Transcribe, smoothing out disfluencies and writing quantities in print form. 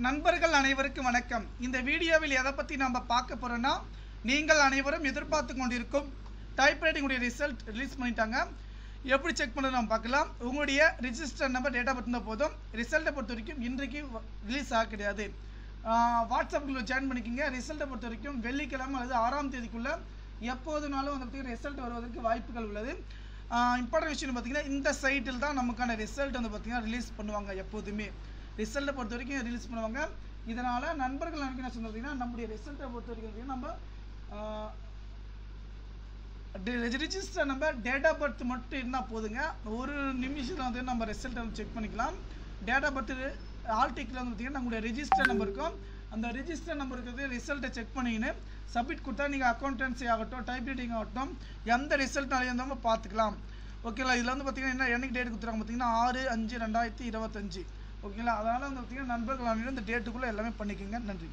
நண்பர்கள் அனைவருக்கும் வணக்கம். இந்த வீடியோவில் எதை பற்றி நம்ம பார்க்க போகிறோன்னா, நீங்கள் அனைவரும் எதிர்பார்த்து கொண்டிருக்கும் டைப்ரைட்டிங் உடைய ரிசல்ட் ரிலீஸ் பண்ணிட்டாங்க. எப்படி செக் பண்ணுறது நம்ம பார்க்கலாம். உங்களுடைய ரிஜிஸ்டர் நம்பர் டேட்டா பற்றி இருந்தால் போதும். ரிசல்ட்டை பொறுத்த வரைக்கும் இன்றைக்கு ரிலீஸ் ஆக கிடையாது. வாட்ஸ்அப்பில் ஜாயின் பண்ணிக்கிங்க. ரிசல்ட்டை பொறுத்த வரைக்கும் வெள்ளிக்கிழமை அல்லது 6ஆம் தேதிக்குள்ளே எப்போதுனாலும் வந்து பார்த்திங்கன்னா ரிசல்ட் வருவதற்கு வாய்ப்புகள் உள்ளது. இம்பார்ட்டன்ட் விஷயம் பார்த்தீங்கன்னா, இந்த சைட்டில் தான் நமக்கான ரிசல்ட் வந்து பார்த்திங்கன்னா ரிலீஸ் பண்ணுவாங்க. எப்போதுமே ரிசல்ட்டை பொறுத்த வரைக்கும் ரிலீஸ் பண்ணுவாங்க. இதனால் நண்பர்கள் எனக்கு என்ன சொல்கிறீங்கன்னா, நம்முடைய ரிசல்ட்டை பொறுத்த வரைக்கும் நம்ம register number date of birth மட்டும் இருந்தால் போதுங்க. ஒரு நிமிஷத்தில் வந்து நம்ம ரிசல்ட்டை செக் பண்ணிக்கலாம். டேட் ஆஃப் பர்த் ஆல் டிக்கில் வந்து பார்த்திங்கன்னா நம்மளுடைய ரிஜிஸ்டர் நம்பர் இருக்கும். அந்த ரிஜிஸ்டர் நம்பருக்கு ரிசல்ட்டை செக் பண்ணிக்கின்னு சப்மிட் கொடுத்தா நீங்கள் அக்கௌண்டன்சி ஆகட்டும், டைப்ரைட்டிங் ஆகட்டும், எந்த ரிசல்ட்னாலே இருந்தாலும் பார்த்துக்கலாம். ஓகேங்களா. இதில் வந்து பார்த்திங்கன்னா என்னைக்கு டேட் கொடுத்துருக்காங்க பார்த்தீங்கன்னா 6/5/2025. ஓகேங்களா. அதனால் வந்து பார்த்திங்கன்னா நண்பர்கள் இந்த டேட்டுக்குள்ளே எல்லாமே பண்ணிக்கோங்க. நன்றி.